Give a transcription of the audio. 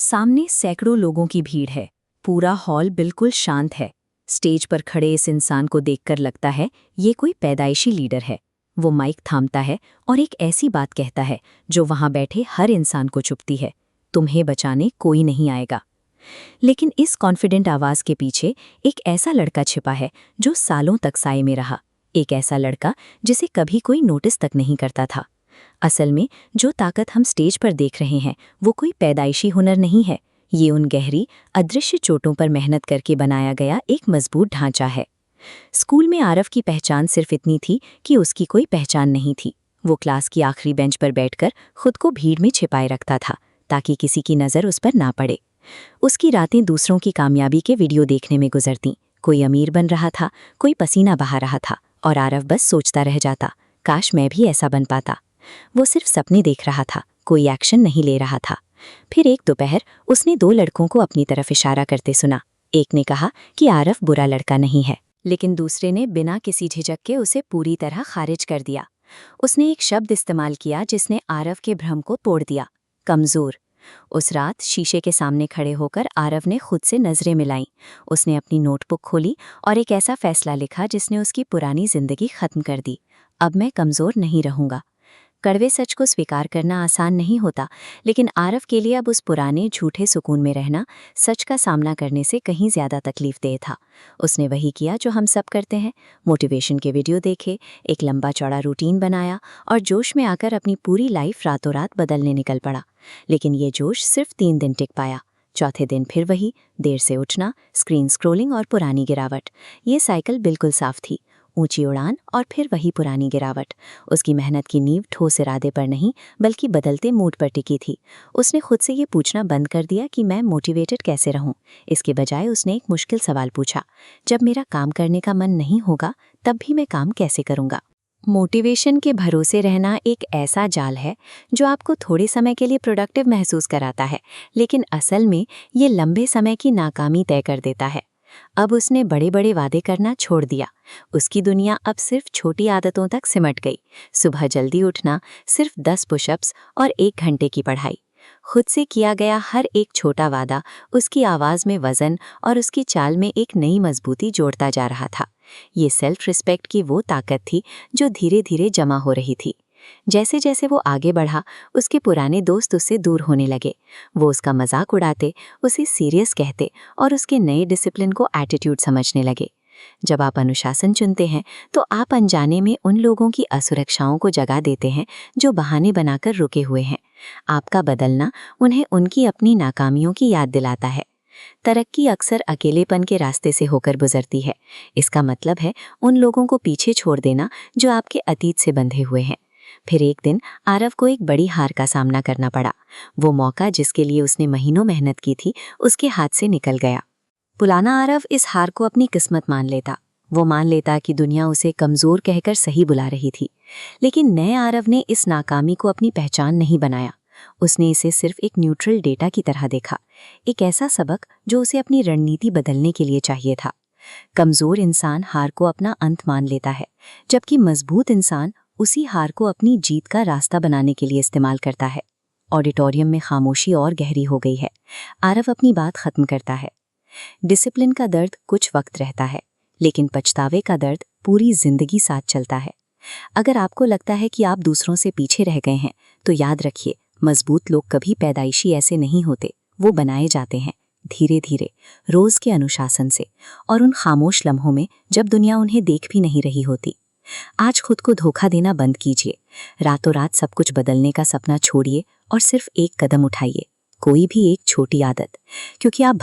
सामने सैकड़ों लोगों की भीड़ है। पूरा हॉल बिल्कुल शांत है। स्टेज पर खड़े इस इंसान को देखकर लगता है ये कोई पैदाइशी लीडर है। वो माइक थामता है और एक ऐसी बात कहता है जो वहां बैठे हर इंसान को चुभती है। तुम्हें बचाने कोई नहीं आएगा। लेकिन इस कॉन्फिडेंट आवाज के पीछे एक ऐसा लड़का छिपा है जो सालों तक साए में रहा। एक ऐसा लड़का जिसे कभी कोई नोटिस तक नहीं करता था। असल में जो ताकत हम स्टेज पर देख रहे हैं वो कोई पैदाइशी हुनर नहीं है। ये उन गहरी अदृश्य चोटों पर मेहनत करके बनाया गया एक मजबूत ढांचा है। स्कूल में आरव की पहचान सिर्फ इतनी थी कि उसकी कोई पहचान नहीं थी। वो क्लास की आखिरी बेंच पर बैठकर खुद को भीड़ में छिपाए रखता था ताकि किसी की नज़र उस पर ना पड़े। उसकी रातें दूसरों की कामयाबी के वीडियो देखने में गुजरतीं। कोई अमीर बन रहा था, कोई पसीना बहा रहा था और आरव बस सोचता रह जाता, काश मैं भी ऐसा बन पाता। वो सिर्फ सपने देख रहा था, कोई एक्शन नहीं ले रहा था। फिर एक दोपहर उसने दो लड़कों को अपनी तरफ इशारा करते सुना। एक ने कहा कि आरव बुरा लड़का नहीं है, लेकिन दूसरे ने बिना किसी झिझक के उसे पूरी तरह खारिज कर दिया। उसने एक शब्द इस्तेमाल किया जिसने आरव के भ्रम को तोड़ दिया, कमज़ोर। उस रात शीशे के सामने खड़े होकर आरव ने खुद से नज़रें मिलाईं। उसने अपनी नोटबुक खोली और एक ऐसा फैसला लिखा जिसने उसकी पुरानी जिंदगी खत्म कर दी। अब मैं कमज़ोर नहीं रहूँगा। कड़वे सच को स्वीकार करना आसान नहीं होता, लेकिन आरव के लिए अब उस पुराने झूठे सुकून में रहना सच का सामना करने से कहीं ज़्यादा तकलीफदेह था। उसने वही किया जो हम सब करते हैं, मोटिवेशन के वीडियो देखे, एक लंबा चौड़ा रूटीन बनाया और जोश में आकर अपनी पूरी लाइफ रातों रात बदलने निकल पड़ा। लेकिन ये जोश सिर्फ 3 दिन टिक पाया। चौथे दिन फिर वही, देर से उठना, स्क्रीन स्क्रोलिंग और पुरानी गिरावट। ये साइकिल बिल्कुल साफ थी, ऊंची उड़ान और फिर वही पुरानी गिरावट। उसकी मेहनत की नींव ठोस इरादे पर नहीं बल्कि बदलते मूड पर टिकी थी। उसने खुद से ये पूछना बंद कर दिया कि मैं मोटिवेटेड कैसे रहूं। इसके बजाय उसने एक मुश्किल सवाल पूछा, जब मेरा काम करने का मन नहीं होगा तब भी मैं काम कैसे करूंगा। मोटिवेशन के भरोसे रहना एक ऐसा जाल है जो आपको थोड़े समय के लिए प्रोडक्टिव महसूस कराता है, लेकिन असल में ये लंबे समय की नाकामी तय कर देता है। अब उसने बड़े बड़े वादे करना छोड़ दिया। उसकी दुनिया अब सिर्फ छोटी आदतों तक सिमट गई। सुबह जल्दी उठना, सिर्फ 10 पुशअप्स और 1 घंटे की पढ़ाई। खुद से किया गया हर एक छोटा वादा उसकी आवाज़ में वजन और उसकी चाल में एक नई मजबूती जोड़ता जा रहा था। ये सेल्फ रिस्पेक्ट की वो ताकत थी जो धीरे धीरे जमा हो रही थी। जैसे जैसे वो आगे बढ़ा, उसके पुराने दोस्त उससे दूर होने लगे। वो उसका मजाक उड़ाते, उसे सीरियस कहते और उसके नए डिसिप्लिन को एटीट्यूड समझने लगे। जब आप अनुशासन चुनते हैं तो आप अनजाने में उन लोगों की असुरक्षाओं को जगा देते हैं जो बहाने बनाकर रुके हुए हैं। आपका बदलना उन्हें उनकी अपनी नाकामियों की याद दिलाता है। तरक्की अक्सर अकेलेपन के रास्ते से होकर गुजरती है। इसका मतलब है उन लोगों को पीछे छोड़ देना जो आपके अतीत से बंधे हुए हैं। फिर एक दिन आरव को एक बड़ी हार का सामना करना पड़ा। वो मौका जिसके लिए उसने महीनों मेहनत की थी उसके हाथ से निकल गया। पुराना आरव इस हार को अपनी किस्मत मान लेता। वो मान लेता कि दुनिया उसे कमज़ोर कहकर सही बुला रही थी। लेकिन नए आरव ने इस नाकामी को अपनी पहचान नहीं बनाया। उसने इसे सिर्फ एक न्यूट्रल डेटा की तरह देखा, एक ऐसा सबक जो उसे अपनी रणनीति बदलने के लिए चाहिए था। कमज़ोर इंसान हार को अपना अंत मान लेता है, जबकि मजबूत इंसान उसी हार को अपनी जीत का रास्ता बनाने के लिए इस्तेमाल करता है। ऑडिटोरियम में खामोशी और गहरी हो गई है। आरव अपनी बात खत्म करता है। डिसिप्लिन का दर्द कुछ वक्त रहता है, लेकिन पछतावे का दर्द पूरी जिंदगी साथ चलता है। अगर आपको लगता है कि आप दूसरों से पीछे रह गए हैं, तो याद रखिए, मजबूत लोग कभी पैदाइशी ऐसे नहीं होते। वो बनाए जाते हैं धीरे धीरे, रोज के अनुशासन से और उन खामोश लम्हों में जब दुनिया उन्हें देख भी नहीं रही होती। आज खुद को धोखा देना बंद कीजिए। रातों रात सब कुछ बदलने का सपना छोड़िए और सिर्फ एक कदम उठाइए, कोई भी एक छोटी आदत, क्योंकि आप